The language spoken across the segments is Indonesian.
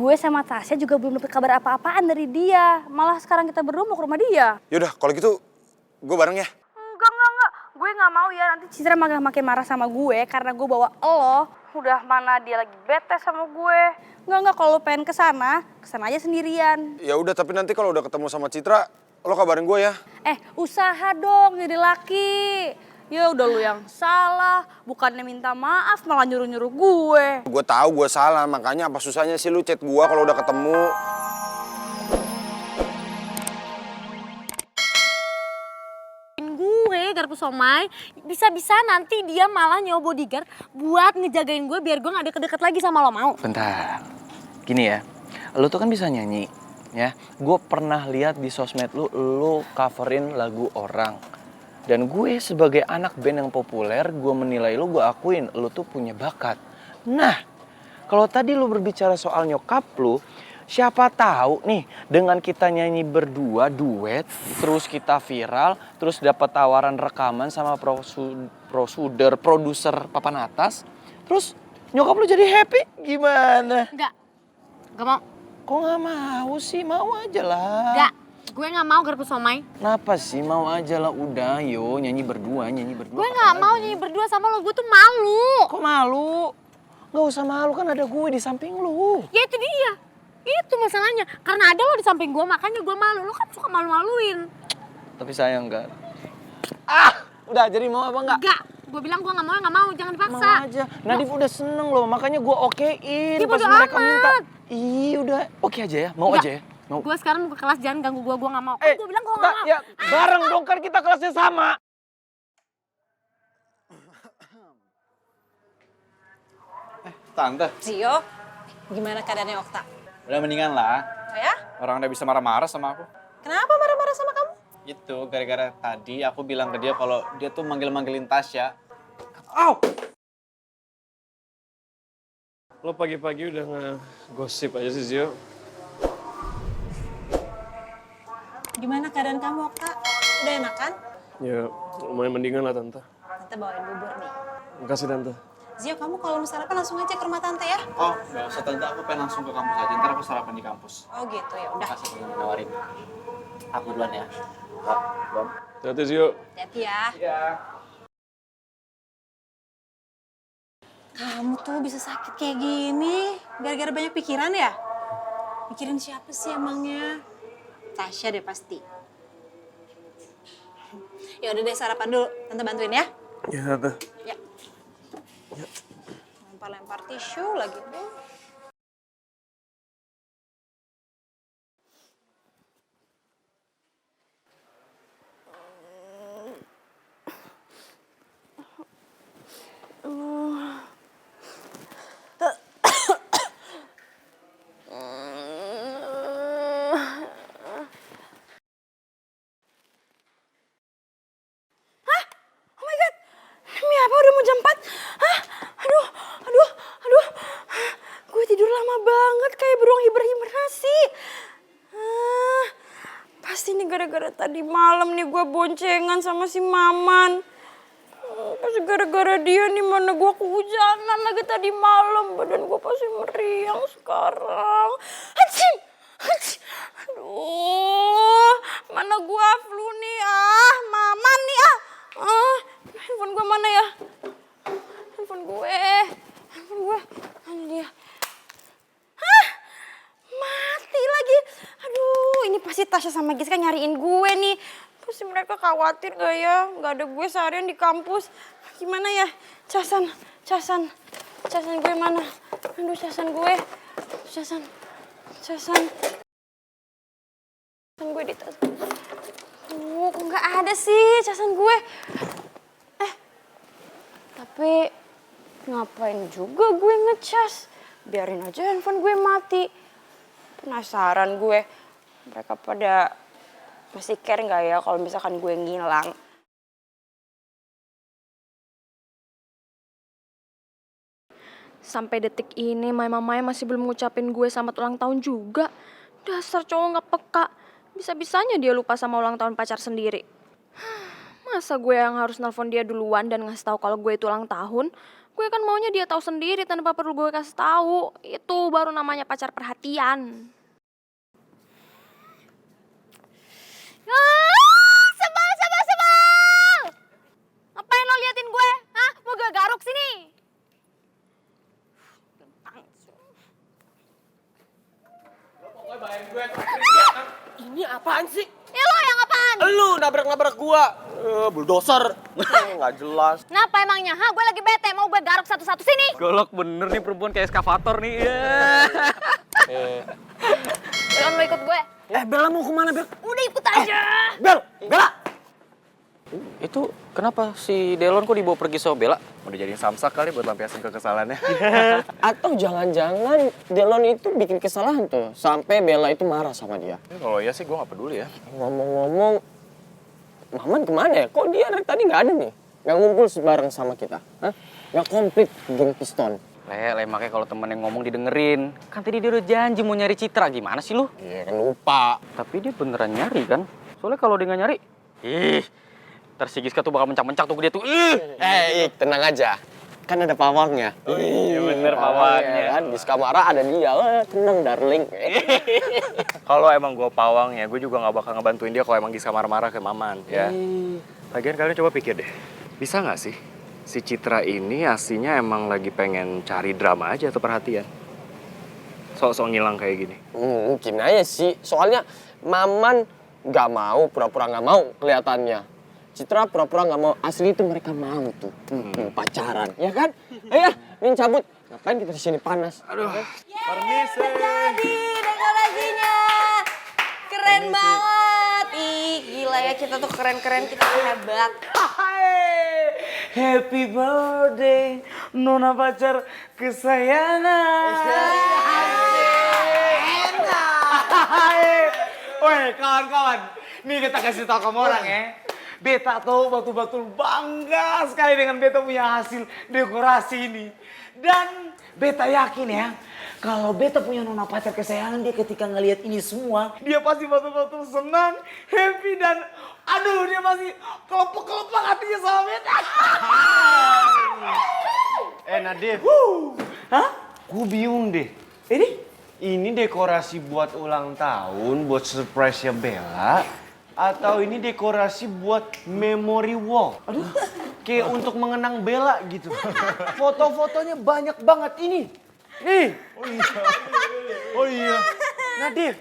gue sama Tasya juga belum dapet kabar apa-apaan dari dia. Malah sekarang kita berdua mau ke rumah dia. Yaudah, kalau gitu gue bareng ya. Enggak. Gue gak mau ya nanti Citra makin marah sama gue karena gue bawa lo. Udah mana dia lagi bete sama gue. Enggak, kalau lo pengen kesana aja sendirian. Ya udah, tapi nanti kalau udah ketemu sama Citra, lo kabarin gue ya. Usaha dong jadi laki. Ya udah lu yang salah, bukannya minta maaf malah nyuruh-nyuruh gue. Gue tahu gue salah, makanya apa susahnya sih lu chat gue kalau udah ketemu. Gue garpu somai, bisa-bisa nanti dia malah nyewa bodyguard buat ngejagain gue biar gue gak deket-deket lagi sama lo, mau? Bentar, gini ya, lu tuh kan bisa nyanyi, ya. Gue pernah lihat di sosmed lu coverin lagu orang. Dan gue sebagai anak band yang populer, gue menilai lu, gue akuin lu tuh punya bakat. Nah, kalau tadi lu berbicara soal nyokap lu, siapa tahu nih dengan kita nyanyi berdua duet, terus kita viral, terus dapat tawaran rekaman sama produser papan atas, terus nyokap lu jadi happy, gimana? Enggak mau. Kok nggak mau sih? Mau aja lah. Enggak, gue gak mau garpu somai. Kenapa sih? Mau aja lah, udah yo nyanyi berdua. Gue gak mau nyanyi berdua sama lo, gue tuh malu. Kok malu? Gak usah malu, kan ada gue di samping lu. Ya itu dia, itu masalahnya. Karena ada lo di samping gue, makanya gue malu. Lo kan suka malu-maluin. Tapi sayang kan? Udah, jadi mau apa enggak? Enggak, gue bilang gue gak mau, jangan dipaksa. Mau aja. Nadif udah seneng loh, makanya gue okein Ya, pas bodo mereka amat. minta. Ih, udah oke aja ya, mau Enggak. aja ya. Mau. Gue sekarang mau ke kelas, jangan ganggu gue gak mau. Gue bilang gue gak mau. Ya, bareng dong, kan kita kelasnya sama. Tante, Zio, gimana keadaannya Okta? udah mendingan lah. Oh ya? Orang udah bisa marah-marah sama aku. Kenapa marah-marah sama kamu? Itu gara-gara tadi aku bilang ke dia kalau dia tuh manggil-manggilin Tasya. Lo pagi-pagi udah ngegosip aja sih, Zio. Gimana keadaan kamu Okta? Udah enakan? Ya, lumayan mendingan lah, Tante. Tante bawain bubur nih. Makasih, Tante. Zio, kamu kalau mau sarapan langsung aja ke rumah Tante ya? Oh, gak usah Tante, aku pengen langsung ke kampus aja. Ntar aku sarapan di kampus. Oh gitu, ya udah. Makasih udah nawarin. Aku duluan ya. Pak, Bang. Hati-hati, Zio. Hati-hati ya. Iya. Kamu tuh bisa sakit kayak gini gara-gara banyak pikiran ya? Mikirin siapa sih emangnya? Tasya deh pasti. Ya udah deh, sarapan dulu. Tante bantuin ya. Ya, Tante. Ya. Lempar-lempar tisu lagi. Demi apa udah mau jam 4? Hah? Aduh. Gue tidur lama banget kayak beruang hibernasi. Pasti nih gara-gara tadi malam nih gue boncengan sama si Maman. Pasti gara-gara dia nih, mana gue kehujanan lagi tadi malam. Badan gue pasti meriang sekarang. Hacim! Aduh, mana gue flu nih Maman nih handphone gue mana ya? Handphone gue. Mana dia? Hah? Mati lagi. Aduh, ini pasti Tasya sama Giska nyariin gue nih. Pasti mereka khawatir gak ya? Gak ada gue seharian di kampus. Gimana ya? Casan gue mana? Aduh, casan gue di tas. Kok gak ada sih casan gue? Tapi ngapain juga gue ngecas? Biarin aja handphone gue mati. Penasaran gue, mereka pada masih care gak ya kalau misalkan gue ngilang? Sampai detik ini Maya masih belum ngucapin gue selamat ulang tahun juga. Dasar cowok gak peka. Bisa-bisanya dia lupa sama ulang tahun pacar sendiri. Masa gue yang harus nelpon dia duluan dan ngasih tahu kalau gue itu ulang tahun? Gue kan maunya dia tahu sendiri tanpa perlu gue kasih tahu. Itu baru namanya pacar perhatian. Sebel, sebel, sebel! Ngapain lo liatin gue? Hah? Mau gue garuk sini? Ini apaan sih? Ya lo yang apaan? Lu nabrak-nabrak gua. Bulldozer. Nggak jelas. Kenapa emangnya? Hah? Gue lagi bete, mau gue garuk satu-satu sini? Golok bener nih perempuan kayak eskavator nih. Belum lo ikut gue? Bella mau kemana, Bel? Udah ikut aja. Bel! Bella! Itu kenapa si Delon kok dibawa pergi sama Bella? Mau dijadiin samsak kali buat lampiasin kekesalannya. Atau jangan-jangan Delon itu bikin kesalahan tuh. Sampai Bella itu marah sama dia. Kalau iya sih gue gak peduli ya. Ngomong-ngomong, Maman kemana ya? Kok dia dari tadi nggak ada nih? Nggak ngumpul bareng sama kita? Hah? Nggak komplit geng piston? Makanya kalau temen yang ngomong didengerin. Kan tadi dia udah janji mau nyari Citra, gimana sih lu? Iya kan lupa. Tapi dia beneran nyari kan? Soalnya kalau dia nggak nyari, ntar si Giska tuh bakal mencak-mencak tuh ke dia tuh. Tenang aja. Kan ada pawangnya. Iya bener pawangnya. Kan Giska marah ada dia. Tenang darling. Kalau emang gue pawang ya, gue juga nggak bakal ngebantuin dia kalau emang Giska marah-marah ke Maman ya. Lagian kalian coba pikir deh, bisa nggak sih si Citra ini aslinya emang lagi pengen cari drama aja atau perhatian? Sok-sok ngilang kayak gini. Mungkin aja sih. Soalnya Maman nggak mau, pura-pura nggak mau kelihatannya. Citra pura-pura nggak mau. Asli itu mereka mau tuh pacaran, ya kan? Ayo, Min cabut. Ngapain kita di sini panas? Aduh, Permisi. Jadi dekorasinya keren banget. Ih, gila ya, kita tuh keren-keren, kita tuh hebat. Happy birthday, Nona pacar kesayangan. Woi kawan-kawan, nih kita kasih tau kamu orang ya. Beta tuh betul-betul bangga sekali dengan beta punya hasil dekorasi ini. Dan beta yakin ya, kalau beta punya nona pacar kesayangan dia ketika ngelihat ini semua, dia pasti betul-betul senang, happy dan aduh dia pasti kelopak-kelopak hatinya sama beta. Nadif. Hah? Gue bingung deh. Ini dekorasi buat ulang tahun, buat surprise-nya Bella, atau ini dekorasi buat memory wall? Aduh. Kayak untuk mengenang Bella gitu. Foto-fotonya banyak banget ini. Nih. Oh iya. Nadif.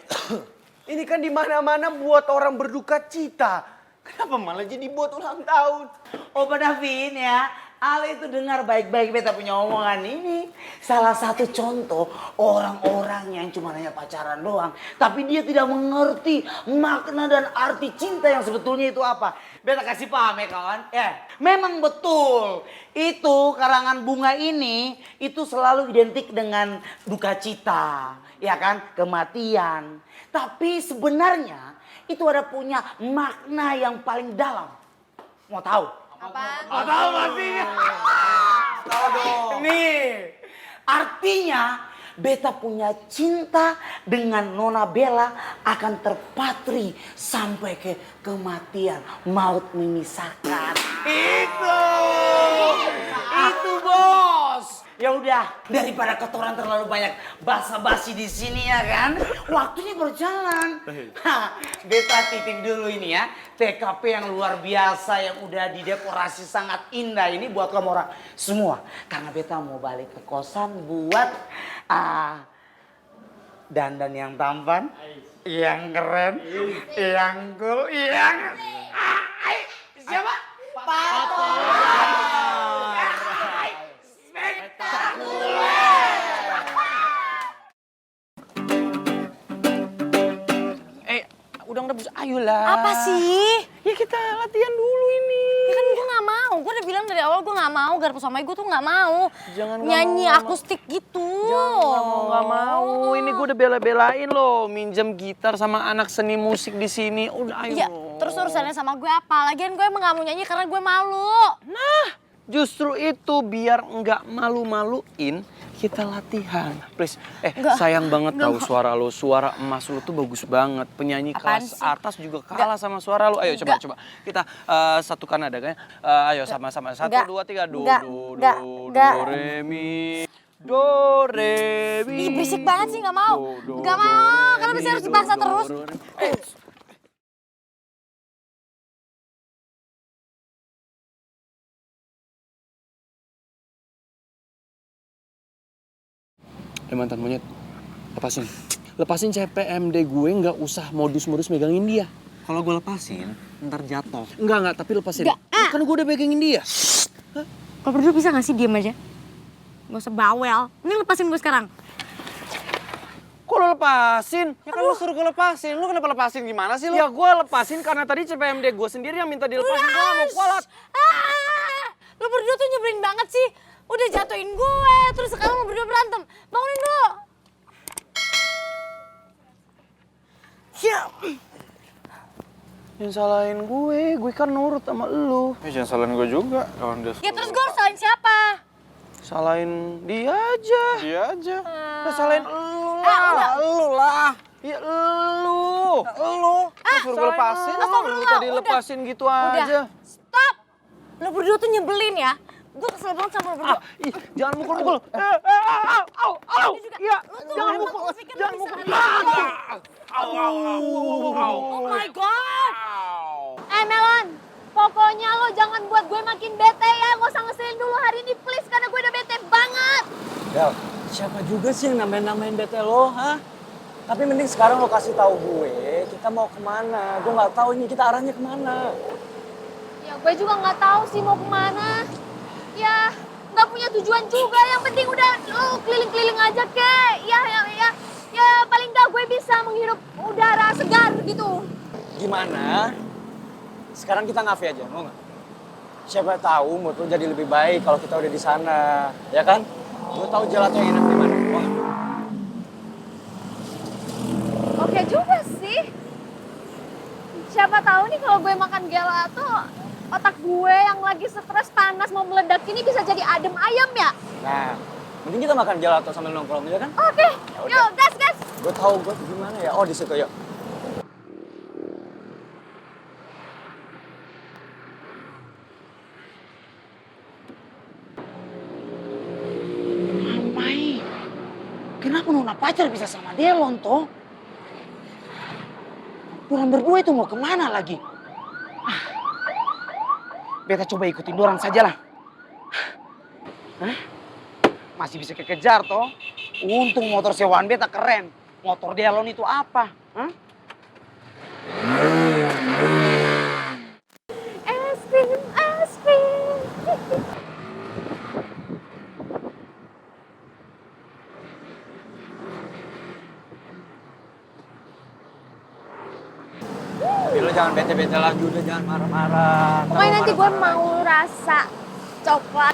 Ini kan di mana-mana buat orang berduka cita. Kenapa malah jadi buat ulang tahun? Opa Davin ya, Ale itu dengar baik-baik beta punya omongan ini. Salah satu contoh orang-orang yang cuma hanya pacaran doang. Tapi dia tidak mengerti makna dan arti cinta yang sebetulnya itu apa. Beta kasih paham ya kawan. Ya, memang betul. Itu karangan bunga ini itu selalu identik dengan duka cita. Ya kan, kematian. Tapi sebenarnya itu ada punya makna yang paling dalam. Mau tahu? Mau tahu pastinya? Tahu dong. Nih, artinya beta punya cinta dengan Nona Bella akan terpatri sampai ke kematian, maut memisahkan. Itu bos. Ya udah, daripada kotoran terlalu banyak basa-basi di sini ya kan, waktunya berjalan. Beta titip dulu ini ya, TKP yang luar biasa yang udah didekorasi sangat indah ini buat kamu orang semua. Karena beta mau balik ke kosan buat dandan yang tampan, yang keren, yang cool, yang siapa? Pato. Udah ayolah. Apa sih? Ya kita latihan dulu ini. Ya kan gue gak mau, gue udah bilang dari awal gue gak mau, garpu sama gue tuh gak mau. Jangan nyanyi akustik gitu. Jangan gak mau. Ini gue udah bela-belain loh, minjem gitar sama anak seni musik di sini. Udah ayo. Ya, terus urusannya sama gue apa? Lagian gue emang gak mau nyanyi karena gue malu. Nah, justru itu biar nggak malu-maluin, kita latihan. Please, sayang banget tahu suara lo. Suara emas lo tuh bagus banget. Penyanyi kelas atas juga kalah sama suara lo. Ayo coba. Kita satukan nadanya. Ayo sama-sama. 1, 2, 3. Do, re, mi. Do, re, mi. Ih, berisik banget sih, nggak mau. Nggak mau, kenapa sih harus dipaksa terus? Mantan monyet, lepasin CPMD gue, nggak usah modus-modus megangin dia. Kalau gue lepasin, ntar jatuh. Enggak, tapi lepasin. Kan gue udah pegangin dia. Kalau berdua bisa gak sih diem aja? Gak usah bawel. Ini lepasin gue sekarang. Kok lo lepasin? Ya kan lu suruh gue lepasin, lu kenapa lepasin gimana sih lu? Ya gue lepasin karena tadi CPMD gue sendiri yang minta dilepasin. Gue gak mau kualat. Lo berdua tuh nyebelin banget sih. Udah jatuhin gue, terus sekarang lo berdua berantem. Bangunin dulu. Ya. Yang salahin gue kan nurut sama lu. Ya jangan salahin gue juga. Ya terus gue harus salahin siapa? Salahin dia aja. Dia aja. Salahin lu lah. Lu lah. Ya lu. Suruh gue lepasin. Lu tadi lepasin gitu aja. Stop. Lo berdua tuh nyebelin ya. Gue kesel banget sama lo berdua. Jangan mukul. Iya, jangan mukul. Oh my God. Melon, pokoknya lo jangan buat gue makin bete ya. Gak usah ngeselin dulu hari ini please, karena gue udah bete banget. Del, siapa juga sih yang namain bete lo, ha? Tapi mending sekarang lo kasih tahu gue, kita mau kemana. Gue nggak tahu ini kita arahnya kemana. Ya gue juga nggak tahu sih mau kemana. Ya nggak punya tujuan juga. Yang penting udah lo keliling-keliling aja kek. Ya paling nggak gue bisa menghirup udara segar gitu. Gimana? Sekarang kita ngafe aja, mau nggak? Siapa tahu mood lo jadi lebih baik kalau kita udah di sana, ya kan? Gue tahu gelato yang enak di mana. Wah. Oke juga sih. Siapa tahu nih kalau gue makan gelato, otak gue yang lagi stres panas mau meledak ini bisa jadi adem ayam ya? Nah, mending kita makan gelato sambil nongkrong, ya kan? Oke, yuk gas. Gue tahu gue gimana ya. Oh, di situ yuk. Mamai, kenapa Nona pacar bisa sama Delon toh? Dorang berdua itu mau kemana lagi? Beta coba ikutin dorang saja lah. Masih bisa kekejar toh. Untung motor sewaan beta keren. Motor Delon itu apa? Es krim. Tapi lo jangan bete-bete lagi, udah jangan marah-marah. Pokoknya nanti gue mau rasa coklat.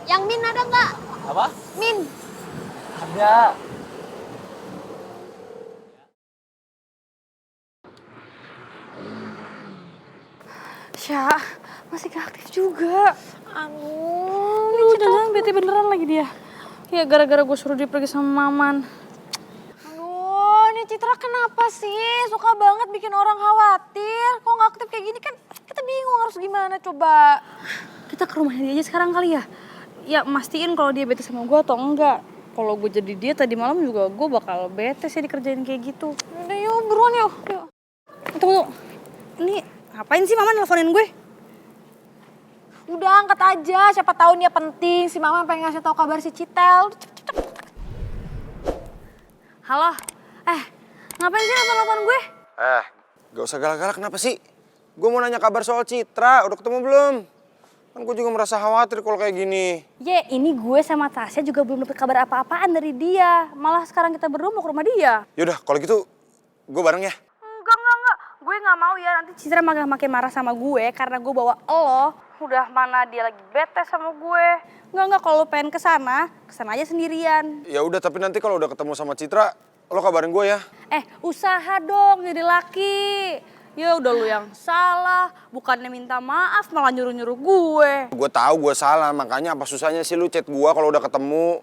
Yang mint ada nggak? Apa? Mint. Ada. Syah, masih gak aktif juga. Aduh, jangan-jangan bete beneran lagi dia. Ya gara-gara gue suruh dia pergi sama Maman. Aduh, ini Citra kenapa sih? Suka banget bikin orang khawatir. Kok gak aktif kayak gini kan kita bingung harus gimana coba. Kita ke rumahnya dia aja sekarang kali ya. Ya mastiin kalau dia bete sama gue atau enggak. Kalau gue jadi dia tadi malam juga gue bakal bete sih dikerjain kayak gitu. Udah yuk, buruan yuk. Tunggu. Ini ngapain sih Mama nelfonin gue? Udah angkat aja, siapa tahu dia penting. Si Mama pengen ngasih tahu kabar si Citel. Cepet. Halo, ngapain sih nelfon gue? Gak usah galak-galak, kenapa sih? Gue mau nanya kabar soal Citra, udah ketemu belum? Kan gue juga merasa khawatir kalau kayak gini. Ini gue sama Tasya juga belum dapet kabar apa-apaan dari dia. Malah sekarang kita berdua mau ke rumah dia. Yaudah, kalau gitu gue bareng ya. Enggak. Gue gak mau ya nanti Citra makin marah sama gue karena gue bawa lo. Udah mana dia lagi bete sama gue. Enggak, kalau lo pengen kesana aja sendirian. Ya udah, tapi nanti kalau udah ketemu sama Citra, lo kabarin gue ya. Usaha dong jadi laki. Ya udah lu yang salah, bukannya minta maaf malah nyuruh-nyuruh gue. Gue tahu gue salah, makanya apa susahnya sih lu chat gue kalau udah ketemu.